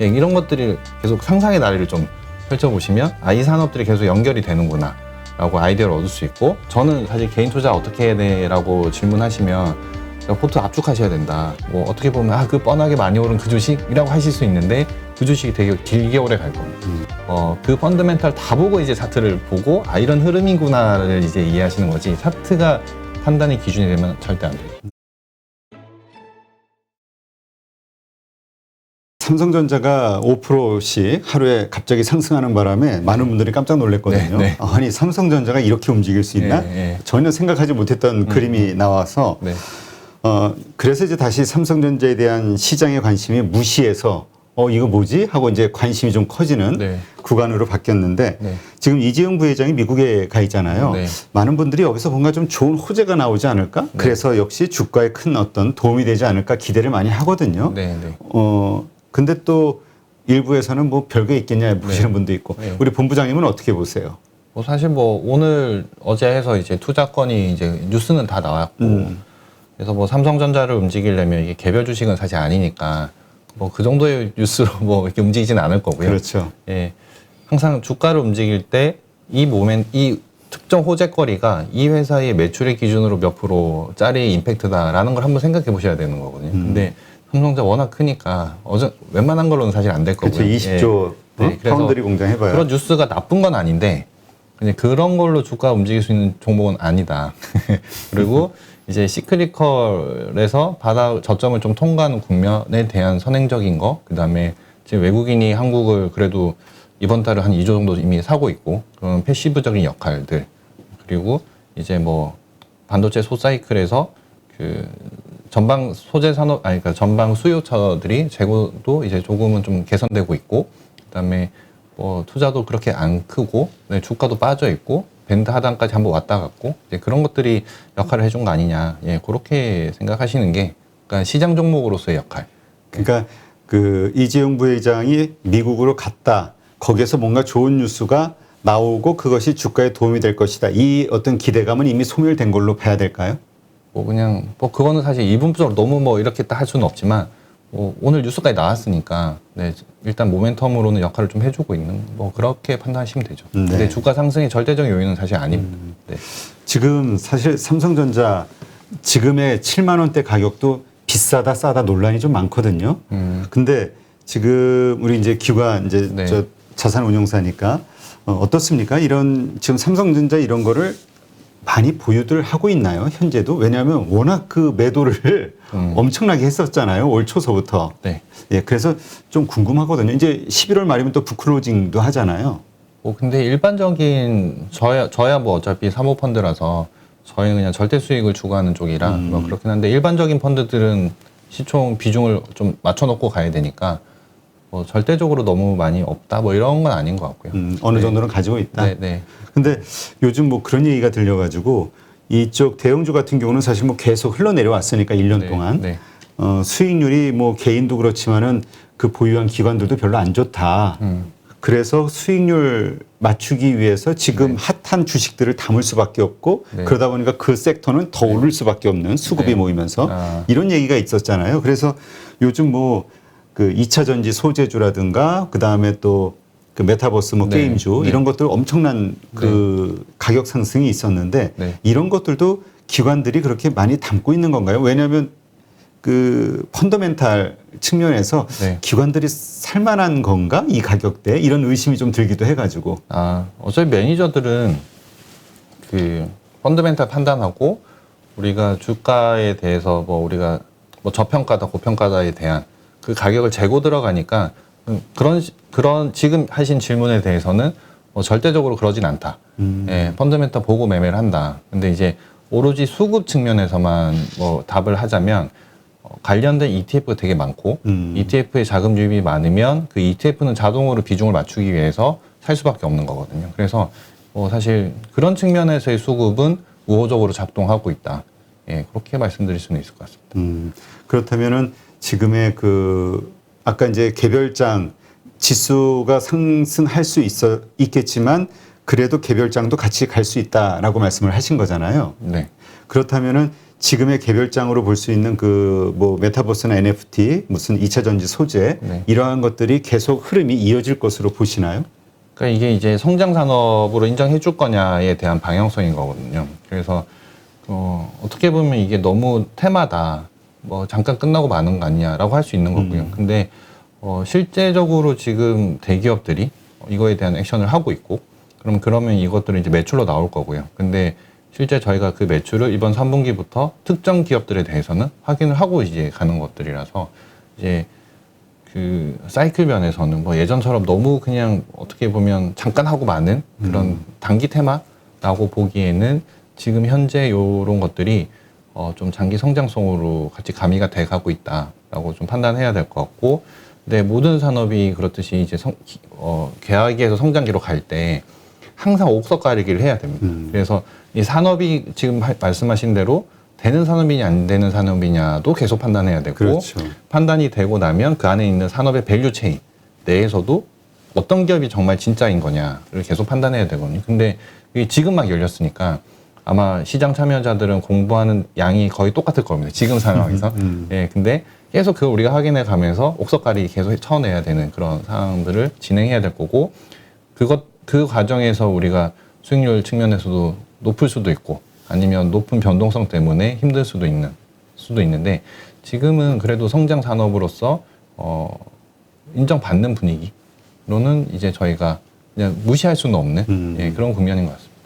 예, 이런 것들이 계속 상상의 나래를 좀 펼쳐보시면 이 산업들이 계속 연결이 되는구나 라고 아이디어를 얻을 수 있고, 저는 사실 개인 투자 어떻게 해야 돼? 라고 질문하시면 포트 압축하셔야 된다. 뭐 어떻게 보면 그 뻔하게 많이 오른 그 주식이라고 하실 수 있는데 그 주식이 되게 길게 오래 갈 겁니다. 그 펀더멘탈 다 보고 이제 차트를 보고 이런 흐름이구나를 이제 이해하시는 거지, 차트가 판단의 기준이 되면 절대 안 돼요. 삼성전자가 5%씩 하루에 갑자기 상승하는 바람에 많은 분들이 깜짝 놀랐거든요. 네. 아니 삼성전자가 이렇게 움직일 수 있나? 네. 전혀 생각하지 못했던 그림이 나와서 네. 그래서 이제 다시 삼성전자에 대한 시장의 관심이 무시해서 이거 뭐지? 하고 이제 관심이 좀 커지는 네. 구간으로 바뀌었는데 네. 지금 이재용 부회장이 미국에 가 있잖아요. 네. 많은 분들이 여기서 뭔가 좀 좋은 호재가 나오지 않을까? 그래서 역시 주가에 큰 어떤 도움이 되지 않을까 기대를 많이 하거든요. 네. 네. 근데 또 일부에서는 뭐 별게 있겠냐 보시는 분도 있고. 네. 우리 본부장님은 어떻게 보세요? 뭐 사실 뭐 오늘 어제 해서 이제 투자권이 이제 뉴스는 다 나왔고, 그래서 뭐 삼성전자를 움직이려면 이게 개별 주식은 사실 아니니까 뭐 그 정도의 뉴스로 뭐 이렇게 움직이지는 않을 거고요. 그렇죠. 예, 항상 주가를 움직일 때 이 특정 호재거리가 이 회사의 매출의 기준으로 몇 %짜리 임팩트다라는 걸 한번 생각해 보셔야 되는 거거든요. 근데 삼성전자 워낙 크니까 웬만한 걸로는 사실 안 될 거고요. 그렇죠. 20조 네, 그래서 파운드리 공장 해봐요. 그런 뉴스가 나쁜 건 아닌데 그냥 그런 걸로 주가 움직일 수 있는 종목은 아니다. 그리고 이제 시크리컬에서 바닥 저점을 좀 통과하는 국면에 대한 선행적인 거, 그다음에 지금 외국인이 한국을 그래도 이번 달에 한 2조 정도 이미 사고 있고, 그런 패시브적인 역할들, 그리고 이제 뭐 반도체 소사이클에서 그 전방 소재 산업 그러니까 전방 수요처들이 재고도 이제 조금은 좀 개선되고 있고, 그다음에 뭐 투자도 그렇게 안 크고, 네, 주가도 빠져 있고, 밴드 하단까지 한번 왔다 갔고, 이제 그런 것들이 역할을 해준 거 아니냐. 예, 그렇게 생각하시는 게, 그러니까 시장 종목으로서의 역할. 그러니까 그 이재용 부회장이 미국으로 갔다. 거기에서 뭔가 좋은 뉴스가 나오고 그것이 주가에 도움이 될 것이다. 이 어떤 기대감은 이미 소멸된 걸로 봐야 될까요? 뭐 그냥 뭐 그거는 사실 이분법적으로 너무 뭐 이렇게 딱 할 수는 없지만, 뭐 오늘 뉴스까지 나왔으니까 네, 일단 모멘텀으로는 역할을 좀 해주고 있는, 뭐 그렇게 판단하시면 되죠. 네. 근데 주가 상승의 절대적인 요인은 사실 아닙니다. 네. 지금 사실 삼성전자 지금의 7만 원대 가격도 비싸다 싸다 논란이 좀 많거든요. 근데 지금 우리 이제 기관 이제 네. 저 자산운용사니까 어떻습니까? 이런 지금 삼성전자 이런 거를 많이 보유들 하고 있나요? 현재도? 왜냐하면 워낙 그 매도를 엄청나게 했었잖아요. 올 초서부터. 네. 예, 그래서 좀 궁금하거든요. 이제 11월 말이면 또 북클로징도 하잖아요. 뭐 근데 일반적인 저야 뭐 어차피 사모펀드라서 저희는 그냥 절대 수익을 추구하는 쪽이라 뭐 그렇긴 한데, 일반적인 펀드들은 시총 비중을 좀 맞춰놓고 가야 되니까 뭐 절대적으로 너무 많이 없다 뭐 이런 건 아닌 것 같고요. 어느 네. 정도는 가지고 있다. 네, 네. 근데 요즘 뭐 그런 얘기가 들려가지고 이쪽 대형주 같은 경우는 사실 뭐 계속 흘러내려왔으니까 1년 네, 동안 네. 수익률이 뭐 개인도 그렇지만은 그 보유한 기관들도 별로 안 좋다. 그래서 수익률 맞추기 위해서 지금 핫한 주식들을 담을 수밖에 없고, 네. 그러다 보니까 그 섹터는 더 오를 수밖에 없는 수급이 네. 모이면서 이런 얘기가 있었잖아요. 그래서 요즘 뭐 그 2차 전지 소재주라든가 그다음에 또 그 메타버스 뭐 네. 게임주 네. 이런 것들 엄청난 그 가격 상승이 있었는데 네. 이런 것들도 기관들이 그렇게 많이 담고 있는 건가요? 왜냐하면 그 펀더멘탈 측면에서 네. 기관들이 살만한 건가? 이 가격대 이런 의심이 좀 들기도 해가지고. 어차피 매니저들은 그 펀더멘탈 판단하고 우리가 주가에 대해서 뭐 우리가 뭐 저평가다 고평가다에 대한 그 가격을 재고 들어가니까 그런 지금 하신 질문에 대해서는 뭐 절대적으로 그러진 않다. 예, 펀더멘탈 보고 매매를 한다. 근데 이제 오로지 수급 측면에서만 뭐 답을 하자면 관련된 ETF가 되게 많고 ETF에 자금 유입이 많으면 그 ETF는 자동으로 비중을 맞추기 위해서 살 수밖에 없는 거거든요. 그래서 사실 그런 측면에서의 수급은 우호적으로 작동하고 있다. 예, 그렇게 말씀드릴 수는 있을 것 같습니다. 그렇다면은 지금의 그 아까 이제 개별장 지수가 상승할 수 있겠지만 그래도 개별장도 같이 갈 수 있다라고 말씀을 하신 거잖아요. 네. 그렇다면은 지금의 개별장으로 볼 수 있는 그 뭐 메타버스나 NFT, 무슨 2차 전지 소재 네. 이러한 것들이 계속 흐름이 이어질 것으로 보시나요? 그러니까 이게 이제 성장 산업으로 인정해 줄 거냐에 대한 방향성인 거거든요. 그래서 어떻게 보면 이게 너무 테마다 뭐 잠깐 끝나고 마는 거 아니냐라고 할 수 있는 거고요. 근데 실제적으로 지금 대기업들이 이거에 대한 액션을 하고 있고 그러면 이것들은 이제 매출로 나올 거고요. 근데 실제 저희가 그 매출을 이번 3분기부터 특정 기업들에 대해서는 확인을 하고 이제 가는 것들이라서 이제 그 사이클 면에서는 뭐 예전처럼 너무 그냥 어떻게 보면 잠깐 하고 마는 그런 단기 테마라고 보기에는 지금 현재 요런 것들이 좀 장기 성장성으로 같이 가미가 돼 가고 있다라고 좀 판단해야 될 것 같고, 근데 모든 산업이 그렇듯이 이제 계약기에서 성장기로 갈 때 항상 옥석 가리기를 해야 됩니다. 그래서 이 산업이 지금 말씀하신 대로 되는 산업이냐 안 되는 산업이냐도 계속 판단해야 되고, 그렇죠. 판단이 되고 나면 그 안에 있는 산업의 밸류 체인 내에서도 어떤 기업이 정말 진짜인 거냐를 계속 판단해야 되거든요. 근데 이게 지금 막 열렸으니까 아마 시장 참여자들은 공부하는 양이 거의 똑같을 겁니다. 지금 상황에서. 예, 근데 계속 그걸 우리가 확인해 가면서 옥석가리 계속 쳐내야 되는 그런 상황들을 진행해야 될 거고, 그 과정에서 우리가 수익률 측면에서도 높을 수도 있고 아니면 높은 변동성 때문에 힘들 수도 있는데 지금은 그래도 성장 산업으로서 인정받는 분위기로는 이제 저희가 그냥 무시할 수는 없는 예, 그런 국면인 것 같습니다.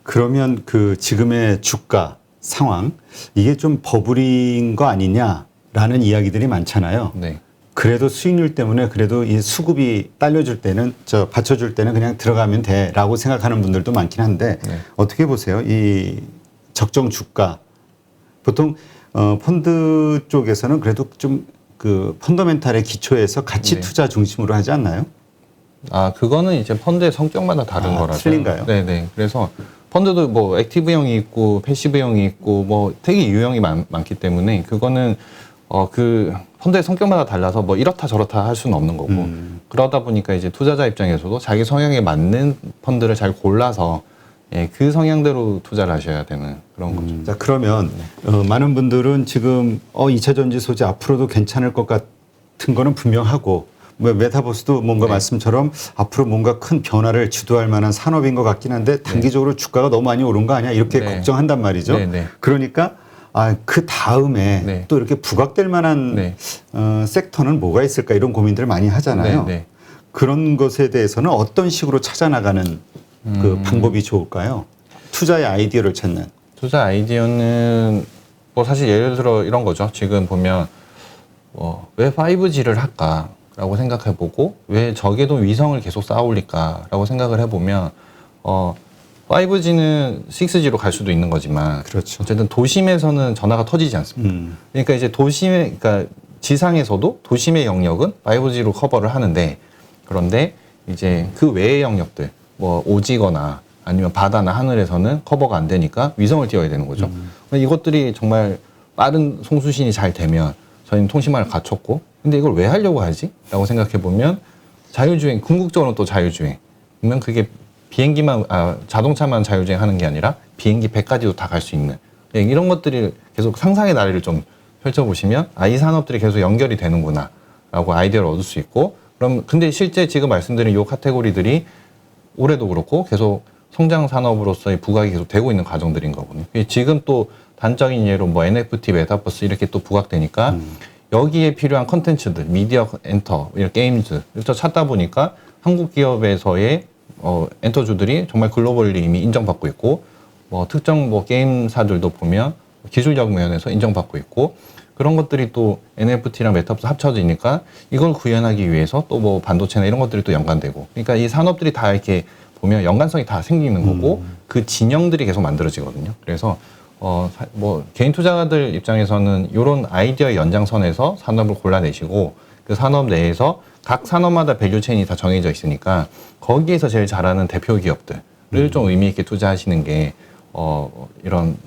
그러면 그 지금의 주가 상황 이게 좀 버블인 거 아니냐라는 이야기들이 많잖아요. 네. 그래도 수익률 때문에 그래도 이 수급이 딸려줄 때는 받쳐줄 때는 그냥 들어가면 돼라고 생각하는 분들도 많긴 한데 네. 어떻게 보세요? 이 적정 주가 보통 펀드 쪽에서는 그래도 좀 그 펀더멘탈의 기초에서 가치 네. 투자 중심으로 하지 않나요? 아, 그거는 이제 펀드의 성격마다 다른 거라서. 틀린가요? 네네. 그래서 펀드도 뭐 액티브형이 있고 패시브형이 있고 뭐 되게 유형이 많기 때문에 그거는 그 펀드의 성격마다 달라서 뭐 이렇다 저렇다 할 수는 없는 거고 그러다 보니까 이제 투자자 입장에서도 자기 성향에 맞는 펀드를 잘 골라서 예, 그 성향대로 투자를 하셔야 되는 그런 거죠. 자, 그러면 많은 분들은 지금 2차 전지 소재 앞으로도 괜찮을 것 같은 거는 분명하고 뭐 메타버스도 뭔가 네. 말씀처럼 앞으로 뭔가 큰 변화를 주도할 만한 산업인 것 같긴 한데 단기적으로 주가가 너무 많이 오른 거 아니야? 이렇게 네. 걱정한단 말이죠. 네, 네. 그러니까 그 다음에 네. 또 이렇게 부각될 만한 네. 섹터는 뭐가 있을까 이런 고민들을 많이 하잖아요. 네, 네. 그런 것에 대해서는 어떤 식으로 찾아나가는 그 방법이 좋을까요? 투자의 아이디어를 찾는. 투자 아이디어는 뭐 사실 예를 들어 이런 거죠. 지금 보면 왜 5G를 할까라고 생각해보고 왜 적에도 위성을 계속 쌓아 올릴까라고 생각을 해보면 5G는 6G로 갈 수도 있는 거지만 그렇죠. 어쨌든 도심에서는 전화가 터지지 않습니다. 그러니까 이제 그러니까 지상에서도 도심의 영역은 5G로 커버를 하는데 그런데 이제 그 외의 영역들 뭐 오지거나 아니면 바다나 하늘에서는 커버가 안 되니까 위성을 띄워야 되는 거죠. 이것들이 정말 빠른 송수신이 잘 되면 저희는 통신망을 갖췄고 근데 이걸 왜 하려고 하지? 라고 생각해 보면 자율주행, 궁극적으로는 또 자율주행. 그러면 그게 자동차만 자율주행 하는 게 아니라 비행기 배까지도 다 갈 수 있는 이런 것들이 계속 상상의 나래를 좀 펼쳐보시면 이 산업들이 계속 연결이 되는구나 라고 아이디어를 얻을 수 있고 그럼 근데 실제 지금 말씀드린 이 카테고리들이 올해도 그렇고 계속 성장 산업으로서의 부각이 계속 되고 있는 과정들인 거거든요. 지금 또 단적인 예로 뭐 NFT, 메타버스 이렇게 또 부각되니까 여기에 필요한 컨텐츠들, 미디어 엔터, 게임즈 이렇게 찾다 보니까 한국 기업에서의 엔터주들이 정말 글로벌리 이미 인정받고 있고 뭐 특정 뭐 게임사들도 보면 기술력 면에서 인정받고 있고 그런 것들이 또 NFT랑 메타버스 합쳐지니까 이걸 구현하기 위해서 또 뭐 반도체나 이런 것들이 또 연관되고 그러니까 이 산업들이 다 이렇게 보면 연관성이 다 생기는 거고 그 진영들이 계속 만들어지거든요. 그래서 뭐 개인 투자자들 입장에서는 이런 아이디어의 연장선에서 산업을 골라내시고 그 산업 내에서 각 산업마다 밸류 체인이 다 정해져 있으니까 거기에서 제일 잘하는 대표 기업들을 좀 의미 있게 투자하시는 게 이런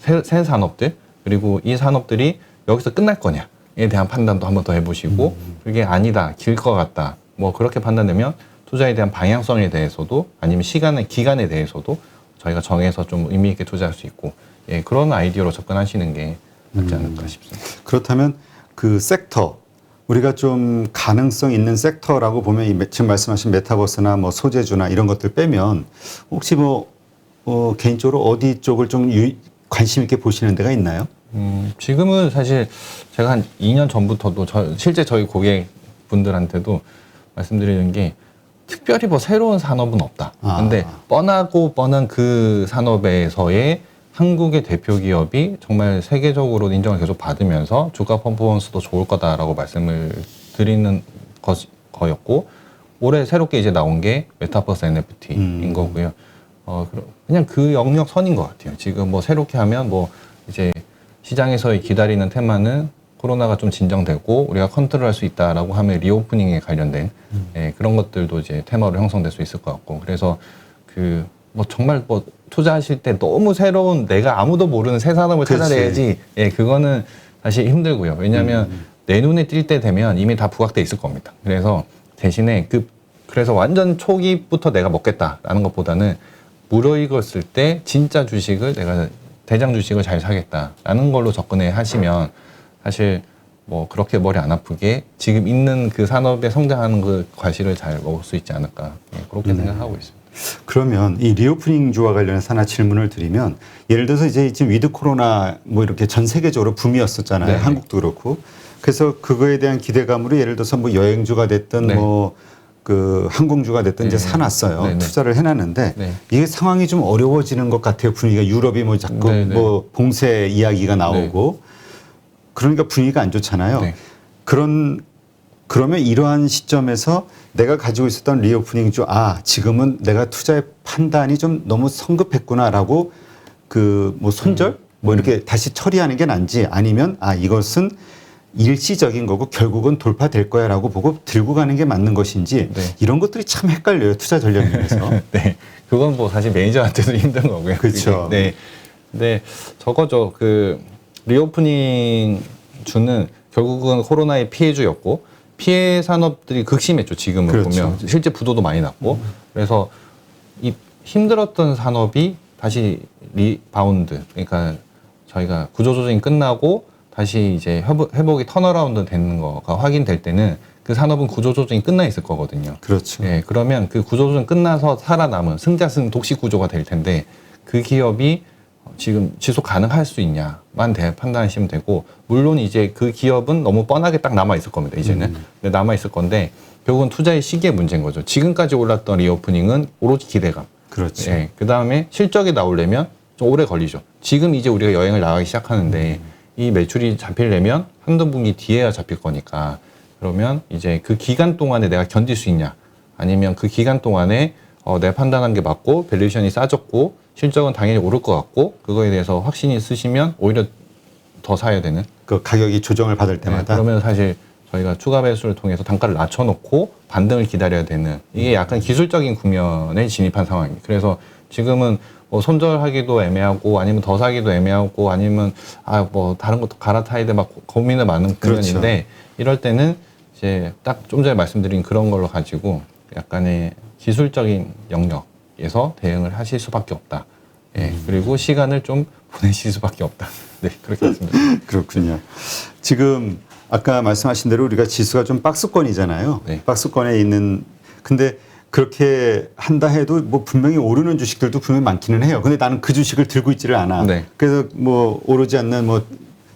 새 산업들 그리고 이 산업들이 여기서 끝날 거냐에 대한 판단도 한번 더 해보시고 그게 아니다, 길 것 같다 뭐 그렇게 판단되면 투자에 대한 방향성에 대해서도 아니면 기간에 대해서도 저희가 정해서 좀 의미 있게 투자할 수 있고 예, 그런 아이디어로 접근하시는 게 낫지 않을까 싶습니다. 그렇다면 그 섹터 우리가 좀 가능성 있는 섹터라고 보면 지금 말씀하신 메타버스나 뭐 소재주나 이런 것들 빼면 혹시 개인적으로 어디 쪽을 좀 관심 있게 보시는 데가 있나요? 지금은 사실 제가 한 2년 전부터도 실제 저희 고객분들한테도 말씀드리는 게 특별히 뭐 새로운 산업은 없다. 근데 뻔한 그 산업에서의 한국의 대표 기업이 정말 세계적으로 인정을 계속 받으면서 주가 퍼포먼스도 좋을 거다라고 말씀을 드리는 거였고, 올해 새롭게 이제 나온 게 메타버스 NFT인 거고요. 그냥 그 영역 선인 것 같아요. 지금 뭐 새롭게 하면 뭐 이제 시장에서의 기다리는 테마는 코로나가 좀 진정되고 우리가 컨트롤할 수 있다라고 하면 리오프닝에 관련된 예, 그런 것들도 이제 테마로 형성될 수 있을 것 같고, 그래서 그 뭐 정말 뭐 투자하실 때 너무 새로운 내가 아무도 모르는 새 산업을 찾아내야지, 예, 그거는 사실 힘들고요. 왜냐하면 내 눈에 띌 때 되면 이미 다 부각돼 있을 겁니다. 그래서 대신에 그래서 완전 초기부터 내가 먹겠다라는 것보다는 무르익었을 때 진짜 주식을 내가 대장 주식을 잘 사겠다라는 걸로 접근해 하시면 사실 뭐 그렇게 머리 안 아프게 지금 있는 그 산업에 성장하는 그 과실을 잘 먹을 수 있지 않을까, 예, 그렇게 생각하고 있습니다. 그러면 이 리오프닝주와 관련해서 하나 질문을 드리면, 예를 들어서 이제 지금 위드 코로나 뭐 이렇게 전 세계적으로 붐이었었잖아요. 네. 한국도 그렇고. 그래서 그거에 대한 기대감으로 예를 들어서 뭐 여행주가 됐든 네. 뭐 그 항공주가 됐든 이제 사놨어요. 네네. 투자를 해놨는데 네. 이게 상황이 좀 어려워지는 것 같아요. 분위기가 유럽이 뭐 자꾸 네네. 뭐 봉쇄 이야기가 나오고 그러니까 분위기가 안 좋잖아요. 네. 그러면 이러한 시점에서 내가 가지고 있었던 리오프닝주, 지금은 내가 투자의 판단이 좀 너무 성급했구나라고 그 뭐 손절 뭐 이렇게 다시 처리하는 게 난지, 아니면 이것은 일시적인 거고 결국은 돌파될 거야라고 보고 들고 가는 게 맞는 것인지, 네. 이런 것들이 참 헷갈려요, 투자 전략면에서. 네, 그건 뭐 사실 매니저한테도 힘든 거고요. 그렇죠. 네, 근데 저거죠. 그 리오프닝 주는 결국은 코로나의 피해주였고, 피해 산업들이 극심했죠. 지금은 그렇죠. 보면 실제 부도도 많이 났고, 그래서 이 힘들었던 산업이 다시 리바운드, 그러니까 저희가 구조조정이 끝나고 다시 이제 회복이 턴어라운드 되는 거가 확인될 때는 그 산업은 구조조정이 끝나 있을 거거든요. 그렇죠. 예, 그러면 그 구조조정 끝나서 살아남은 승자승 독식 구조가 될 텐데, 그 기업이 지금 지속 가능할 수 있냐만 판단하시면 되고, 물론 이제 그 기업은 너무 뻔하게 딱 남아 있을 겁니다. 이제는 근데 남아 있을 건데 결국은 투자의 시기의 문제인 거죠. 지금까지 올랐던 리오프닝은 오로지 기대감. 그렇죠. 예, 그 다음에 실적이 나오려면 좀 오래 걸리죠. 지금 이제 우리가 여행을 나가기 시작하는데 이 매출이 잡히려면 한두 분기 뒤에야 잡힐 거니까, 그러면 이제 그 기간 동안에 내가 견딜 수 있냐, 아니면 그 기간 동안에 내가 판단한 게 맞고 밸류에이션이 싸졌고 실적은 당연히 오를 것 같고 그거에 대해서 확신이 있으시면 오히려 더 사야 되는, 그 가격이 조정을 받을 네, 때마다. 그러면 사실 저희가 추가 배수를 통해서 단가를 낮춰놓고 반등을 기다려야 되는, 이게 약간 기술적인 국면에 진입한 상황입니다. 그래서 지금은 뭐 손절하기도 애매하고 아니면 더 사기도 애매하고 아니면 뭐 다른 것도 갈아타야 돼 막 고민을 많은 국면인데, 그렇죠. 이럴 때는 이제 딱 좀 전에 말씀드린 그런 걸로 가지고 약간의 기술적인 영역에서 대응을 하실 수밖에 없다. 예, 그리고 시간을 좀 보내실 수밖에 없다. 네, 그렇게 말씀드립니다. 그렇군요. 지금 아까 말씀하신 대로 우리가 지수가 좀 박스권이잖아요. 네. 박스권에 있는, 근데 그렇게 한다 해도 뭐 분명히 오르는 주식들도 분명히 많기는 해요. 근데 나는 그 주식을 들고 있지를 않아. 네. 그래서 뭐 오르지 않는 뭐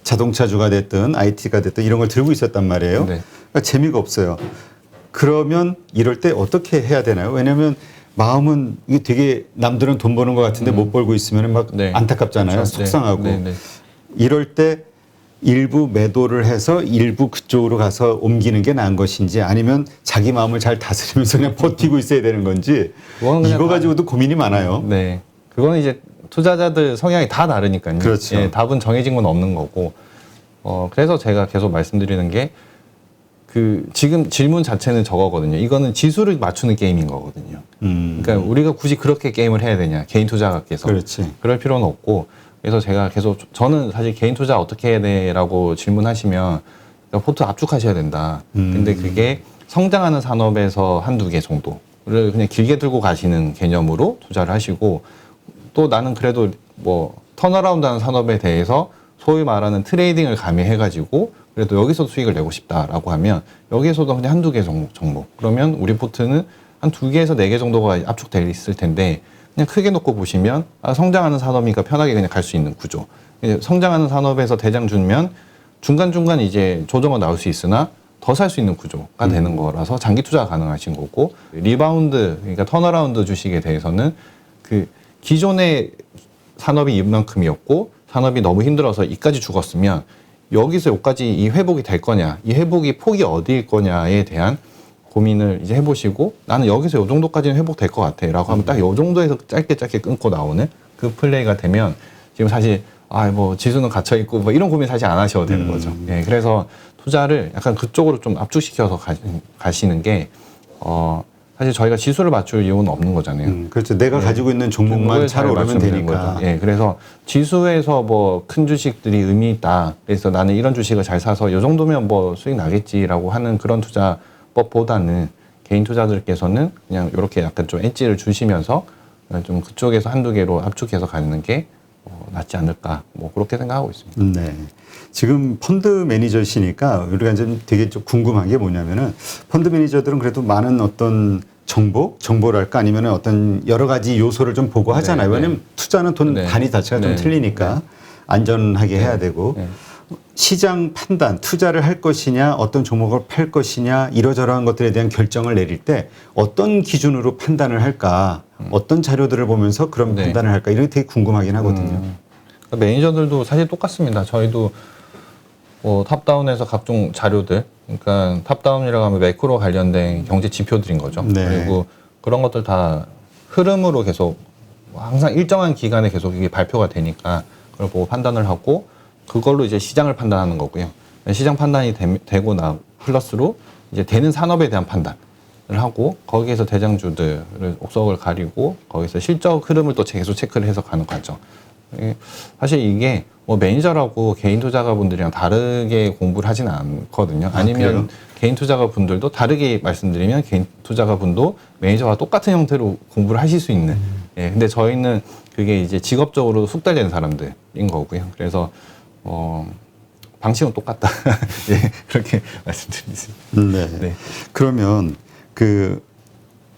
자동차주가 됐든 IT가 됐든 이런 걸 들고 있었단 말이에요. 네. 그러니까 재미가 없어요. 그러면 이럴 때 어떻게 해야 되나요? 왜냐하면 마음은 이게 되게 남들은 돈 버는 것 같은데 못 벌고 있으면 막 네. 안타깝잖아요. 그렇죠. 속상하고. 네. 네. 이럴 때 일부 매도를 해서 일부 그쪽으로 가서 옮기는 게 나은 것인지, 아니면 자기 마음을 잘 다스리면서 그냥 버티고 있어야 되는 건지, 그건 그냥 이거 가지고도 고민이 많아요. 네, 그거는 이제 투자자들 성향이 다 다르니까요. 그렇죠. 예, 답은 정해진 건 없는 거고, 그래서 제가 계속 말씀드리는 게 그 지금 질문 자체는 저거거든요. 이거는 지수를 맞추는 게임인 거거든요. 그러니까 우리가 굳이 그렇게 게임을 해야 되냐, 개인 투자가께서. 그렇지. 그럴 필요는 없고, 그래서 제가 계속 저는 사실 개인 투자 어떻게 해야 돼라고 질문하시면 그러니까 포트 압축하셔야 된다. 근데 그게 성장하는 산업에서 한두 개 정도를 그냥 길게 들고 가시는 개념으로 투자를 하시고, 또 나는 그래도 뭐 턴어라운드하는 산업에 대해서 소위 말하는 트레이딩을 가미해가지고 그래도 여기서도 수익을 내고 싶다라고 하면 여기에서도 그냥 한두 개 종목. 그러면 우리 포트는 한 2개에서 4개 정도가 압축돼 있을 텐데 그냥 크게 놓고 보시면 성장하는 산업이니까 편하게 그냥 갈 수 있는 구조. 성장하는 산업에서 대장 주면 중간중간 이제 조정은 나올 수 있으나 더 살 수 있는 구조가 되는 거라서 장기 투자가 가능하신 거고 리바운드, 그러니까 턴어라운드 주식에 대해서는 그 기존의 산업이 이만큼이었고 산업이 너무 힘들어서 이까지 죽었으면 여기서 여기까지 이 회복이 될 거냐, 이 회복이 폭이 어디일 거냐에 대한 고민을 이제 해보시고 나는 여기서 요 정도까지는 회복될 것 같아 라고 하면 딱 요 정도에서 짧게 끊고 나오는 그 플레이가 되면 지금 사실 뭐 지수는 갇혀 있고 뭐 이런 고민 사실 안 하셔도 되는 거죠. 예, 그래서 투자를 약간 그쪽으로 좀 압축시켜서 가시는 게 사실 저희가 지수를 맞출 이유는 없는 거잖아요. 그렇죠. 내가 가지고 있는 종목만 잘 오르면 되니까. 거죠. 예, 그래서 지수에서 뭐 큰 주식들이 의미 있다. 그래서 나는 이런 주식을 잘 사서 이 정도면 뭐 수익 나겠지라고 하는 그런 투자법보다는 개인 투자들께서는 그냥 이렇게 약간 좀 엣지를 주시면서 좀 그쪽에서 한두 개로 압축해서 가는 게 낫지 않을까. 뭐 그렇게 생각하고 있습니다. 네. 지금 펀드 매니저시니까 우리가 좀 되게 좀 궁금한 게 뭐냐면은 펀드 매니저들은 그래도 많은 어떤 정보랄까 아니면 어떤 여러 가지 요소를 좀 보고 하잖아요. 왜냐면 투자는 돈 단위 자체가 좀 틀리니까 안전하게 해야 되고 시장 판단, 투자를 할 것이냐, 어떤 종목을 팔 것이냐 이러저러한 것들에 대한 결정을 내릴 때 어떤 기준으로 판단을 할까, 어떤 자료들을 보면서 그런 판단을 할까 이런 게 되게 궁금하긴 하거든요. 매니저들도 사실 똑같습니다. 저희도 뭐 탑다운에서 각종 자료들, 그러니까 탑다운이라고 하면 매크로 관련된 경제 지표들인 거죠. 네. 그리고 그런 것들 다 흐름으로 계속 항상 일정한 기간에 계속 이게 발표가 되니까 그걸 보고 판단을 하고 그걸로 이제 시장을 판단하는 거고요. 시장 판단이 되고 나 플러스로 이제 되는 산업에 대한 판단을 하고 거기에서 대장주들을 옥석을 가리고 거기서 실적 흐름을 또 계속 체크를 해서 가는 과정. 사실 이게 뭐 매니저라고 개인 투자가분들이랑 다르게 공부를 하지는 않거든요. 아니면 그래요? 개인 투자가분들도 다르게 말씀드리면 개인 투자가분도 매니저와 똑같은 형태로 공부를 하실 수 있는. 예, 근데 저희는 그게 이제 직업적으로 숙달된 사람들인 거고요. 그래서 방식은 똑같다. 예, 그렇게 말씀드리겠습니다. 네. 네. 그러면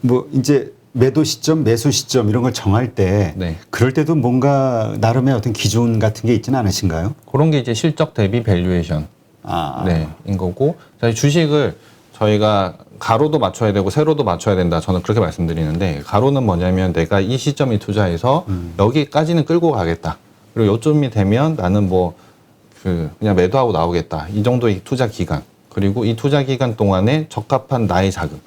뭐 이제 매도 시점, 매수 시점 이런 걸 정할 때 그럴 때도 뭔가 나름의 어떤 기준 같은 게 있지는 않으신가요? 그런 게 이제 실적 대비 밸류에이션 인 거고 저희 주식을 저희가 가로도 맞춰야 되고 세로도 맞춰야 된다. 저는 그렇게 말씀드리는데 가로는 뭐냐면 내가 이 시점에 투자해서 여기까지는 끌고 가겠다. 그리고 요점이 되면 나는 뭐 그냥 매도하고 나오겠다. 이 정도의 투자 기간. 그리고 이 투자 기간 동안에 적합한 나의 자금.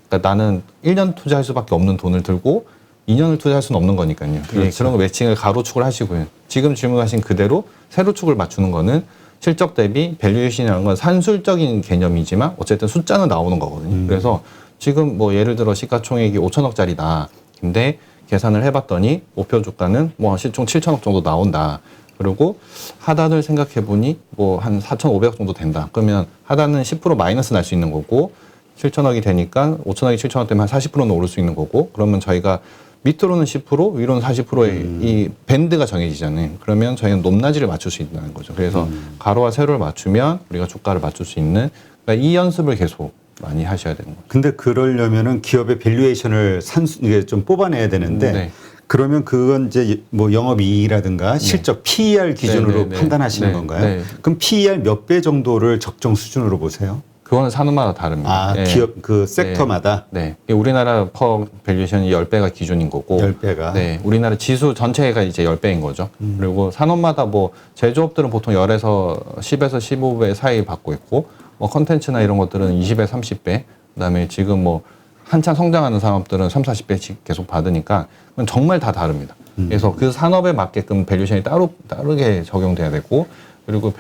그러니까 나는 1년 투자할 수밖에 없는 돈을 들고 2년을 투자할 수는 없는 거니까요. 그렇죠. 그런 거 매칭을 가로축을 하시고요. 지금 질문하신 그대로 세로축을 맞추는 거는 실적 대비 밸류에이션이라는 건 산술적인 개념이지만 어쨌든 숫자는 나오는 거거든요. 그래서 지금 뭐 예를 들어 시가총액이 5천억짜리다. 근데 계산을 해봤더니 목표 주가는 뭐 시총 7천억 정도 나온다. 그리고 하단을 생각해보니 뭐 한 4,500억 정도 된다. 그러면 하단은 10% 마이너스 날 수 있는 거고 7천억이 되니까 5천억이 7천억 되면 한 40%는 오를 수 있는 거고 그러면 저희가 밑으로는 10%, 위로는 40%의 이 밴드가 정해지잖아요. 그러면 저희는 높낮이를 맞출 수 있다는 거죠. 그래서 가로와 세로를 맞추면 우리가 주가를 맞출 수 있는 그러니까 이 연습을 계속 많이 하셔야 되는 거죠. 근데 그러려면은 기업의 밸류에이션을 이게 좀 뽑아내야 되는데 그러면 그건 이제 뭐 영업이익이라든가 실적 PER 기준으로 판단하시는 건가요? 그럼 PER 몇 배 정도를 적정 수준으로 보세요? 그거는 산업마다 다릅니다. 기업 그 섹터마다? 네. 우리나라 퍼 밸류에이션이 10배가 기준인 거고 10배가? 네. 우리나라 지수 전체가 이제 10배인 거죠. 그리고 산업마다 뭐 제조업들은 보통 10에서 10에서 15배 사이 받고 있고 뭐 컨텐츠나 이런 것들은 20배, 30배 그다음에 지금 뭐 한참 성장하는 산업들은 3, 40배씩 계속 받으니까 그건 정말 다 다릅니다. 그래서 그 산업에 맞게끔 밸류에이션이 다르게 적용돼야 되고 그리고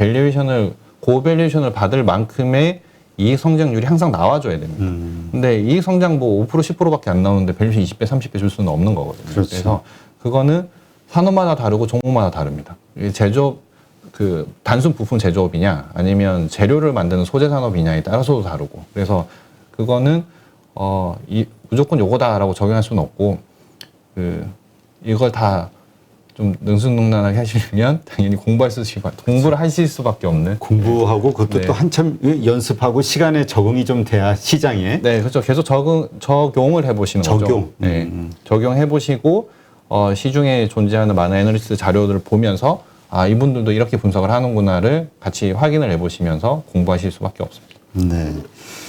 고밸류에이션을 받을 만큼의 이익 성장률이 항상 나와줘야 됩니다. 근데 이익 성장 뭐 5%, 10%밖에 안 나오는데 밸류에이션 20배, 30배 줄 수는 없는 거거든요. 그렇죠. 그래서 그거는 산업마다 다르고 종목마다 다릅니다. 제조업 단순 부품 제조업이냐 아니면 재료를 만드는 소재 산업이냐에 따라서도 다르고 그래서 그거는 무조건 요거다라고 적용할 수는 없고 이걸 다 좀 능수능란하게 하시려면 당연히 공부를 하실 수밖에 없는. 공부하고 그것도 네. 또 한참 연습하고 시간에 적응이 좀 돼야 시장에. 네, 그렇죠. 계속 적용을 해보시는 거죠. 적용. 네, 적용해보시고 시중에 존재하는 많은 애널리스트 자료들을 보면서 아 이분들도 이렇게 분석을 하는구나를 같이 확인을 해보시면서 공부하실 수밖에 없습니다. 네.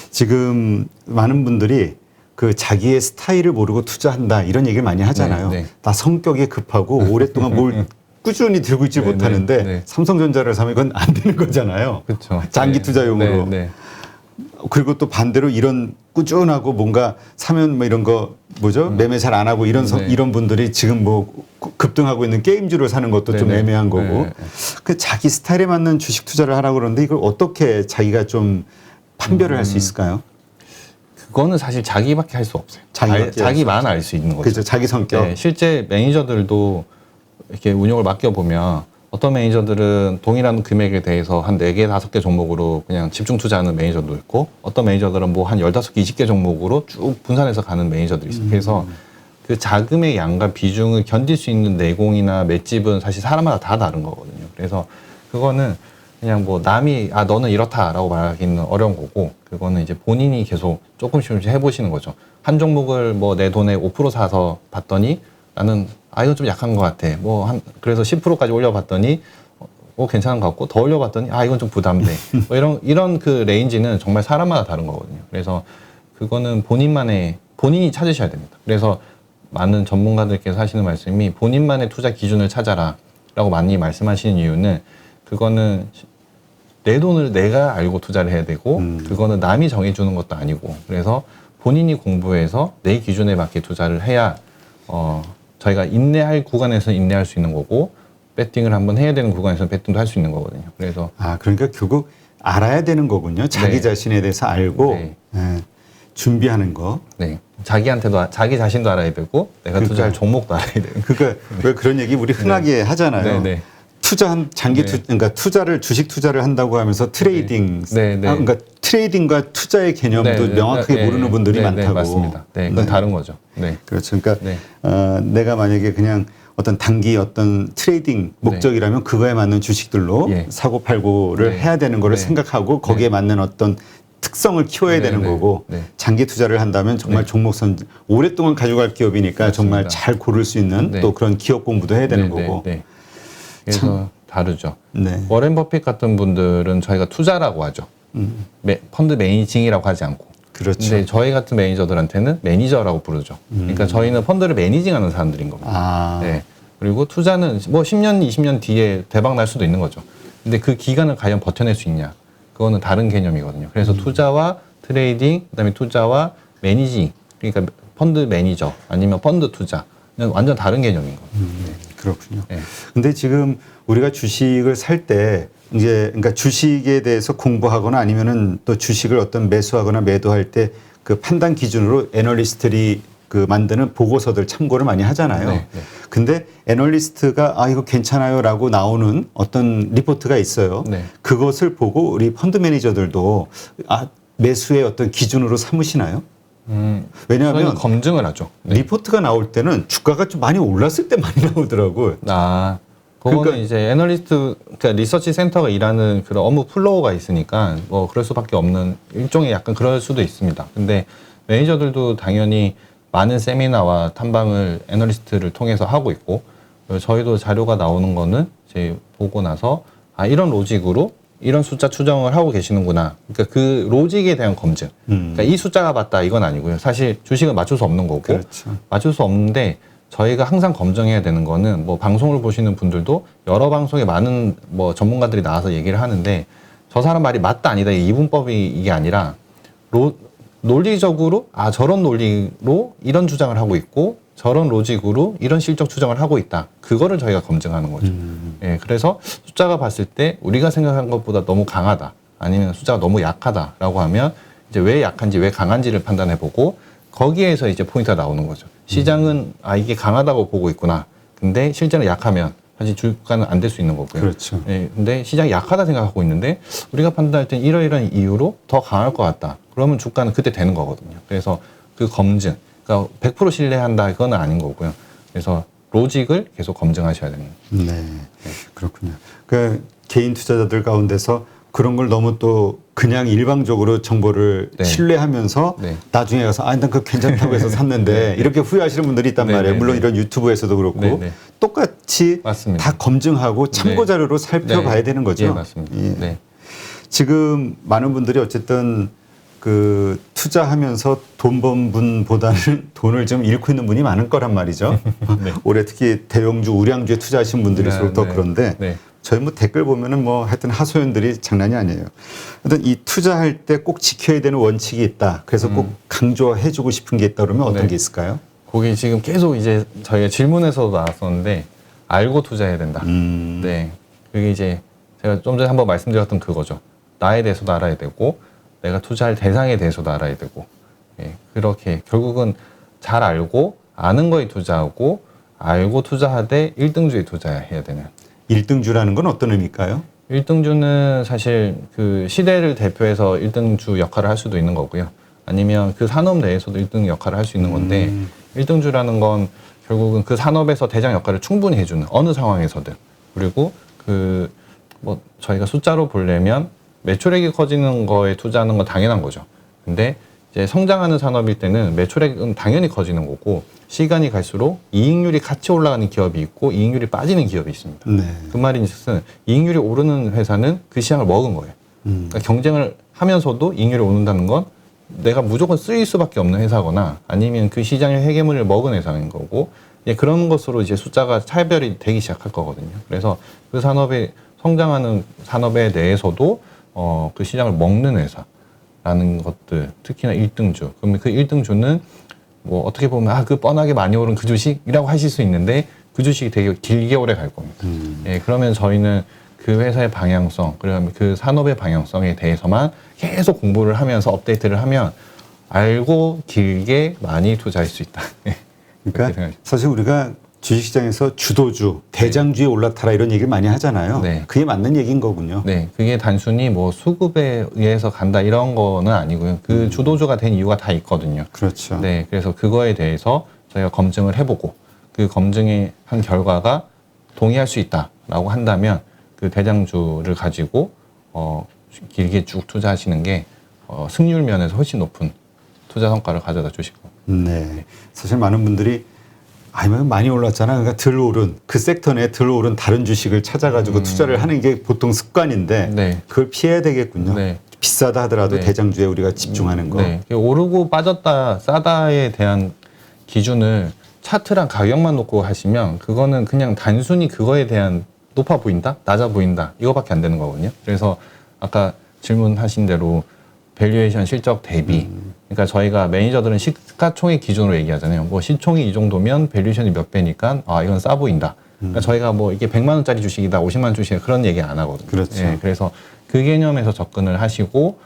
지금 많은 분들이 그 자기의 스타일을 모르고 투자한다 이런 얘기를 많이 하잖아요. 네, 네. 나 성격이 급하고 오랫동안 뭘 꾸준히 들고 있지 네, 못하는데 네. 삼성전자를 사면 이건 안 되는 거잖아요. 그렇죠. 장기 네. 투자용으로. 네, 네. 그리고 또 반대로 이런 꾸준하고 뭔가 사면 뭐 이런 거 뭐죠? 매매 잘 안 하고 이런 네. 이런 분들이 지금 뭐 급등하고 있는 게임주를 사는 것도 좀 네, 네. 애매한 거고. 네, 네. 그 자기 스타일에 맞는 주식 투자를 하라고 그러는데 이걸 어떻게 자기가 좀 판별을 할 수 있을까요? 그거는 사실 자기밖에 할 수 없어요. 자기만 알 수 있는 거죠. 그렇죠. 자기 성격. 네, 실제 매니저들도 이렇게 운용을 맡겨보면 어떤 매니저들은 동일한 금액에 대해서 한 4개, 5개 종목으로 그냥 집중 투자하는 매니저도 있고 어떤 매니저들은 뭐 한 15개, 20개 종목으로 쭉 분산해서 가는 매니저들이 있어요. 그래서 그 자금의 양과 비중을 견딜 수 있는 내공이나 맷집은 사실 사람마다 다 다른 거거든요. 그래서 그거는 그냥 뭐 남이 아 너는 이렇다라고 말하기는 어려운 거고 그거는 이제 본인이 계속 조금씩 해보시는 거죠. 한 종목을 뭐 내 돈에 5% 사서 봤더니 나는 아 이건 좀 약한 것 같아. 뭐 한 그래서 10%까지 올려봤더니 괜찮은 것 같고 더 올려봤더니 아 이건 좀 부담돼. 뭐 이런 그 레인지는 정말 사람마다 다른 거거든요. 그래서 그거는 본인이 찾으셔야 됩니다. 그래서 많은 전문가들께서 하시는 말씀이 본인만의 투자 기준을 찾아라라고 많이 말씀하시는 이유는 그거는 내 돈을 내가 알고 투자를 해야 되고 그거는 남이 정해주는 것도 아니고 그래서 본인이 공부해서 내 기준에 맞게 투자를 해야 저희가 인내할 구간에서는 인내할 수 있는 거고 배팅을 한번 해야 되는 구간에서는 배팅도 할 수 있는 거거든요. 그래서 그러니까 결국 알아야 되는 거군요. 자기 네. 자신에 대해서 알고 네. 준비하는 거. 네 자기 자신도 알아야 되고 내가 투자할 종목도 알아야 되고 그러니까 왜 그런 얘기 우리 흔하게 하잖아요. 네. 그러니까 주식 투자를 한다고 하면서 트레이딩, 네. 그러니까 트레이딩과 투자의 개념도 명확하게 모르는 분들이 많다고. 맞습니다. 네, 그건 네. 다른 거죠. 네. 그렇죠. 그러니까 네. 내가 만약에 그냥 어떤 단기 어떤 트레이딩 목적이라면 그거에 맞는 주식들로 예. 사고 팔고를 네. 해야 되는 거를 네. 생각하고 거기에 맞는 어떤 특성을 키워야 네, 되는 네. 거고 네. 장기 투자를 한다면 정말 네. 종목선 오랫동안 가져갈 기업이니까 정말 맞습니다. 잘 고를 수 있는 네. 또 그런 기업 공부도 해야 되는 거고. 네. 그래서 다르죠. 네. 워렌 버핏 같은 분들은 저희가 투자라고 하죠. 펀드 매니징이라고 하지 않고. 그렇죠. 근데 저희 같은 매니저들한테는 매니저라고 부르죠. 그러니까 저희는 펀드를 매니징하는 사람들인 겁니다. 네. 그리고 투자는 뭐 10년, 20년 뒤에 대박 날 수도 있는 거죠. 근데 그 기간을 과연 버텨낼 수 있냐? 그거는 다른 개념이거든요. 그래서 투자와 트레이딩, 그다음에 투자와 매니징, 그러니까 펀드 매니저 아니면 펀드 투자는 완전 다른 개념인 거예요. 그렇군요. 네. 근데 지금 우리가 주식을 살 때 이제 그러니까 주식에 대해서 공부하거나 아니면은 또 주식을 어떤 매수하거나 매도할 때 그 판단 기준으로 애널리스트들이 그 만드는 보고서들 참고를 많이 하잖아요. 네. 근데 애널리스트가 이거 괜찮아요라고 나오는 어떤 리포트가 있어요. 네. 그것을 보고 우리 펀드 매니저들도 매수의 어떤 기준으로 삼으시나요? 왜냐하면 저희는 검증을 하죠. 네. 리포트가 나올 때는 주가가 좀 많이 올랐을 때 많이 나오더라고요. 그거는 그러니까 이제 애널리스트, 그러니까 리서치 센터가 일하는 그런 업무 플로우가 있으니까 뭐 그럴 수밖에 없는 일종의 약간 그럴 수도 있습니다. 근데 매니저들도 당연히 많은 세미나와 탐방을 애널리스트를 통해서 하고 있고 저희도 자료가 나오는 거는 이제 보고 나서 이런 로직으로 이런 숫자 추정을 하고 계시는구나. 그러니까 그 로직에 대한 검증. 그러니까 이 숫자가 맞다 이건 아니고요. 사실 주식은 맞출 수 없는 거고 그렇죠. 맞출 수 없는데 저희가 항상 검증해야 되는 거는 뭐 방송을 보시는 분들도 여러 방송에 많은 뭐 전문가들이 나와서 얘기를 하는데 저 사람 말이 맞다 아니다 이분법이 이게 아니라 논리적으로 저런 논리로 이런 주장을 하고 있고 저런 로직으로 이런 실적 추정을 하고 있다. 그거를 저희가 검증하는 거죠. 예, 그래서 숫자가 봤을 때 우리가 생각한 것보다 너무 강하다. 아니면 숫자가 너무 약하다라고 하면 이제 왜 약한지 왜 강한지를 판단해보고 거기에서 이제 포인트가 나오는 거죠. 시장은 이게 강하다고 보고 있구나. 근데 실제로 약하면 사실 주가는 안 될 수 있는 거고요. 그렇죠. 예, 근데 시장이 약하다 생각하고 있는데 우리가 판단할 땐 이러이러한 이유로 더 강할 것 같다. 그러면 주가는 그때 되는 거거든요. 그래서 그 검증, 그러니까 100% 신뢰한다 이거는 아닌 거고요. 그래서 로직을 계속 검증하셔야 됩니다. 네, 그렇군요. 그 개인 투자자들 가운데서 그런 걸 너무 또 그냥 일방적으로 정보를 네. 신뢰하면서 네. 나중에 가서 난 그거 괜찮다고 해서 샀는데 이렇게 후회하시는 분들이 있단 네, 말이에요. 네, 물론 네. 이런 유튜브에서도 그렇고 네. 똑같이 맞습니다. 다 검증하고 참고 자료로 살펴봐야 네. 되는 거죠. 예, 맞습니다. 예. 네. 지금 많은 분들이 어쨌든 그 투자하면서 돈 번 분보다는 돈을 좀 잃고 있는 분이 많을 거란 말이죠. 네. 올해 특히 대형주, 우량주에 투자하신 분들일수록 더 그런데 네. 저희 뭐 댓글 보면은 뭐 하여튼 하소연들이 장난이 아니에요. 하여튼 이 투자할 때 꼭 지켜야 되는 원칙이 있다. 그래서 꼭 강조해주고 싶은 게 있다 그러면 어떤 네. 게 있을까요? 거기 지금 계속 이제 저희가 질문에서도 나왔었는데 알고 투자해야 된다. 음. 네. 그게 이제 제가 좀 전에 한번 말씀드렸던 그거죠. 나에 대해서도 알아야 되고 내가 투자할 대상에 대해서도 알아야 되고 예, 그렇게 결국은 잘 알고 아는 거에 투자하고 알고 투자하되 1등주에 투자해야 되는 1등주라는 건 어떤 의미일까요? 1등주는 사실 그 시대를 대표해서 1등주 역할을 할 수도 있는 거고요. 아니면 그 산업 내에서도 1등 역할을 할 수 있는 건데 1등주라는 건 결국은 그 산업에서 대장 역할을 충분히 해주는 어느 상황에서든 그리고 그 뭐 저희가 숫자로 보려면 매출액이 커지는 거에 투자하는 건 당연한 거죠. 근데 이제 성장하는 산업일 때는 매출액은 당연히 커지는 거고 시간이 갈수록 이익률이 같이 올라가는 기업이 있고 이익률이 빠지는 기업이 있습니다. 네. 그 말인즉슨 이익률이 오르는 회사는 그 시장을 먹은 거예요. 그러니까 경쟁을 하면서도 이익률이 오른다는 건 내가 무조건 쓰일 수밖에 없는 회사거나 아니면 그 시장의 회계물을 먹은 회사인 거고 이제 그런 것으로 이제 숫자가 차별이 되기 시작할 거거든요. 그래서 그 산업에 성장하는 산업에 대해서도 그 시장을 먹는 회사라는 것들 특히나 1등주 그러면 그 1등주는 뭐 어떻게 보면 그 뻔하게 많이 오른 그 주식이라고 하실 수 있는데 그 주식이 되게 길게 오래 갈 겁니다. 예, 그러면 저희는 그 회사의 방향성 그리고 그 산업의 방향성에 대해서만 계속 공부를 하면서 업데이트를 하면 알고 길게 많이 투자할 수 있다. 예, 그렇게 그러니까 생각합니다. 사실 우리가 주식시장에서 주도주, 대장주에 올라타라 이런 얘기를 많이 하잖아요. 네. 그게 맞는 얘기인 거군요. 네, 그게 단순히 뭐 수급에 의해서 간다 이런 거는 아니고요. 그 주도주가 된 이유가 다 있거든요. 그렇죠. 네, 그래서 그거에 대해서 저희가 검증을 해보고 그 검증이 한 결과가 동의할 수 있다라고 한다면 그 대장주를 가지고 길게 쭉 투자하시는 게 승률 면에서 훨씬 높은 투자 성과를 가져다 주실 겁니다. 네. 사실 많은 분들이 많이 올랐잖아. 그러니까 덜 오른 그 섹터 내에 덜 오른 다른 주식을 찾아가지고 투자를 하는 게 보통 습관인데 네. 그걸 피해야 되겠군요. 네. 비싸다 하더라도 네. 대장주에 우리가 집중하는 거. 네, 오르고 빠졌다 싸다에 대한 기준을 차트랑 가격만 놓고 하시면 그거는 그냥 단순히 그거에 대한 높아 보인다, 낮아 보인다 이거밖에 안 되는 거거든요. 그래서 아까 질문하신 대로 밸류에이션 실적 대비 그러니까 저희가 매니저들은 시가총액 기준으로 얘기하잖아요. 뭐 시총이 이 정도면 밸류에이션이 몇 배니까 이건 싸 보인다. 그러니까 저희가 뭐 이게 100만 원짜리 주식이다, 50만 원 주식이다 그런 얘기 안 하거든요. 그렇죠. 예, 그래서 그 개념에서 접근을 하시고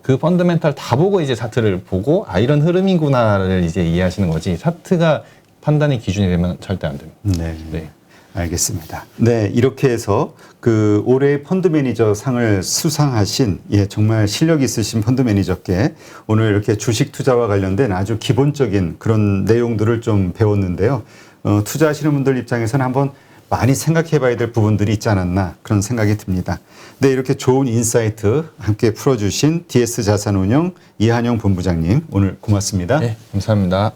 그 펀더멘탈 다 보고 이제 차트를 보고 이런 흐름이구나를 이제 이해하시는 거지 차트가 판단의 기준이 되면 절대 안 됩니다. 네. 네. 알겠습니다. 네, 이렇게 해서 그 올해 펀드 매니저 상을 수상하신 정말 실력 있으신 펀드 매니저께 오늘 이렇게 주식 투자와 관련된 아주 기본적인 그런 내용들을 좀 배웠는데요. 투자하시는 분들 입장에서는 한번 많이 생각해 봐야 될 부분들이 있지 않았나 그런 생각이 듭니다. 네, 이렇게 좋은 인사이트 함께 풀어주신 DS 자산운용 이한영 본부장님 오늘 고맙습니다. 네, 감사합니다.